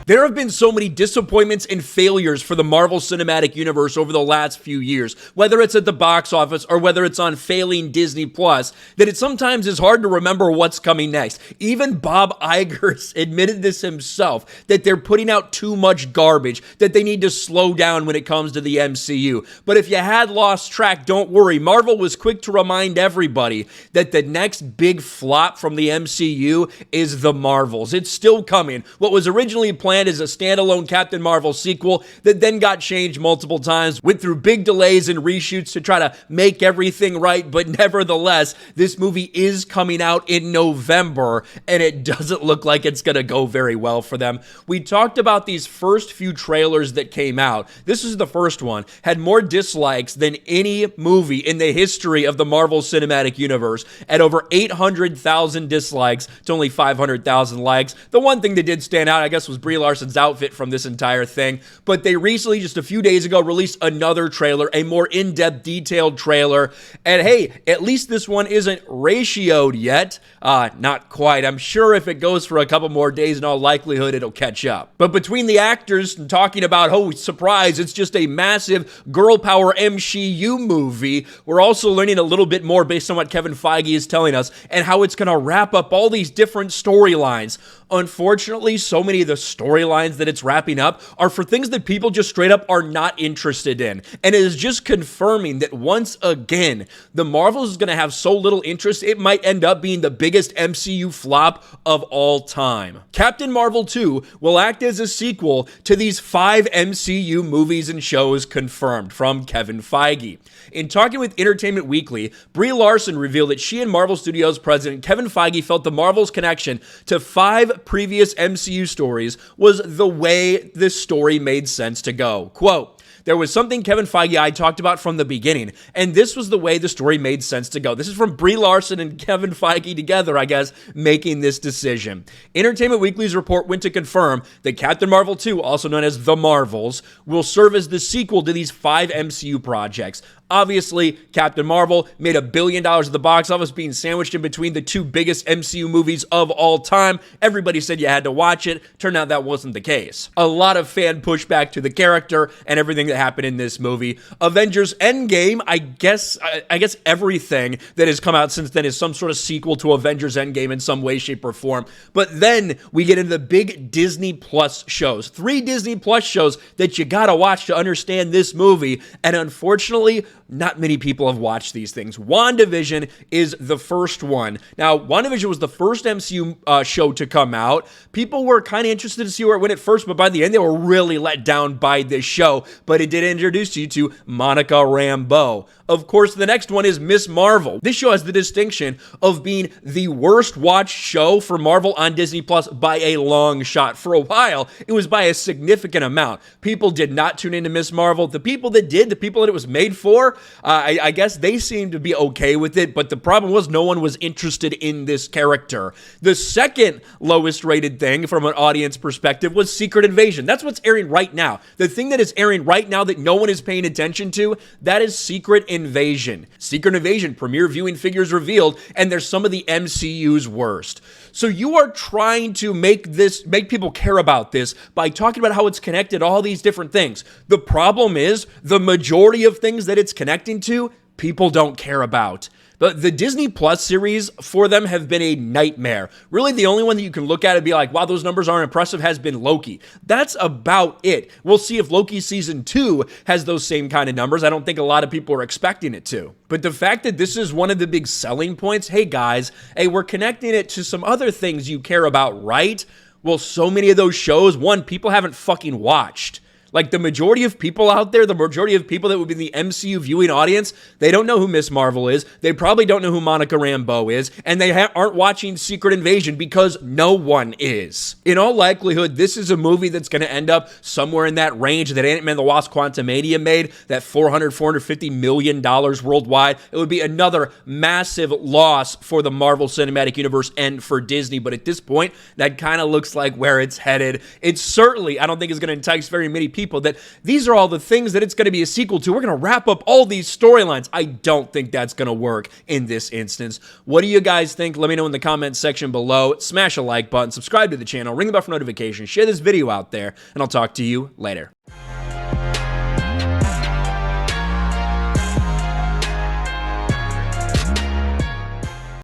There have been so many disappointments and failures for the Marvel Cinematic Universe over the last few years, whether it's at the box office or whether it's on failing Disney Plus, that it sometimes is hard to remember what's coming next. Even Bob Iger admitted this himself, that they're putting out too much garbage, that they need to slow down when it comes to the MCU. But if you had lost track, don't worry. Marvel was quick to remind everybody that the next big flop from the MCU is The Marvels. It's still coming. What was originally planned as a standalone Captain Marvel sequel that then got changed multiple times, went through big delays and reshoots to try to make everything right, but nevertheless, this movie is coming out in November, and it doesn't look like it's going to go very well for them. We talked about these first few trailers that came out. This is the first one, had more dislikes than any movie in the history of the Marvel Cinematic Universe, at over 800,000 dislikes to only 500,000 likes. The one thing that did stand out, I guess, was Brie Larson's outfit from this entire thing, but they recently, just a few days ago, released another trailer, a more in-depth, detailed trailer, and hey, at least this one isn't ratioed yet. Not quite. I'm sure if it goes for a couple more days, in all likelihood, it'll catch up. But between the actors and talking about, oh, surprise, it's just a massive girl power MCU movie, we're also learning a little bit more based on what Kevin Feige is telling us, and how it's going to wrap up all these different storylines. Unfortunately, so many of the storylines that it's wrapping up are for things that people just straight up are not interested in. And it is just confirming that once again, the Marvels is going to have so little interest, it might end up being the biggest MCU flop of all time. Captain Marvel 2 will act as a sequel to these 5 MCU movies and shows confirmed from Kevin Feige. In talking with Entertainment Weekly, Brie Larson revealed that she and Marvel Studios president Kevin Feige felt the Marvel's connection to 5 previous MCU stories was the way this story made sense to go. Quote, "There was something Kevin Feige and I talked about from the beginning, and this was the way the story made sense to go." This is from Brie Larson and Kevin Feige together, I guess, making this decision. Entertainment Weekly's report went to confirm that Captain Marvel 2, also known as The Marvels, will serve as the sequel to these 5 MCU projects. Obviously, Captain Marvel made $1 billion at the box office, being sandwiched in between the 2 biggest MCU movies of all time. Everybody said you had to watch it. Turned out that wasn't the case. A lot of fan pushback to the character and everything that happened in this movie. Avengers Endgame, I guess everything that has come out since then is some sort of sequel to Avengers Endgame in some way, shape, or form. But then we get into the big Disney Plus shows. 3 Disney Plus shows that you gotta watch to understand this movie, and unfortunately, not many people have watched these things. WandaVision is the first one. Now, WandaVision was the first MCU show to come out. People were kind of interested to see where it went at first, but by the end, they were really let down by this show. But it did introduce you to Monica Rambeau. Of course, the next one is Miss Marvel. This show has the distinction of being the worst watched show for Marvel on Disney Plus by a long shot. For a while, it was by a significant amount. People did not tune into Miss Marvel. The people that did, the people that it was made for, I guess they seemed to be okay with it, but the problem was no one was interested in this character. The second lowest rated thing from an audience perspective was Secret Invasion. That's what's airing right now. The thing that is airing right now that no one is paying attention to, that is Secret Invasion. Secret Invasion, premiere viewing figures revealed, and they're some of the MCU's worst. So you are trying to make people care about this by talking about how it's connected to all these different things. The problem is the majority of things that it's connecting to, people don't care about. The Disney Plus series for them have been a nightmare. Really, the only one that you can look at and be like, wow, those numbers aren't impressive, has been Loki. That's about it. We'll see if Loki season 2 has those same kind of numbers. I don't think a lot of people are expecting it to. But the fact that this is one of the big selling points, hey guys, we're connecting it to some other things you care about, right? Well, so many of those shows, one, people haven't fucking watched. Like, the majority of people out there, the majority of people that would be in the MCU viewing audience, they don't know who Miss Marvel is, they probably don't know who Monica Rambeau is, and they aren't watching Secret Invasion because no one is. In all likelihood, this is a movie that's going to end up somewhere in that range that Ant-Man and the Wasp Quantumania made, that $450 million worldwide. It would be another massive loss for the Marvel Cinematic Universe and for Disney, but at this point, that kind of looks like where it's headed. It's certainly, I don't think it's going to entice very many people people that these are all the things that it's going to be a sequel to. We're going to wrap up all these storylines. I don't think that's going to work in this instance. What do you guys think? Let me know in the comments section below. Smash a like button, subscribe to the channel, ring the bell for notifications, share this video out there, and I'll talk to you later.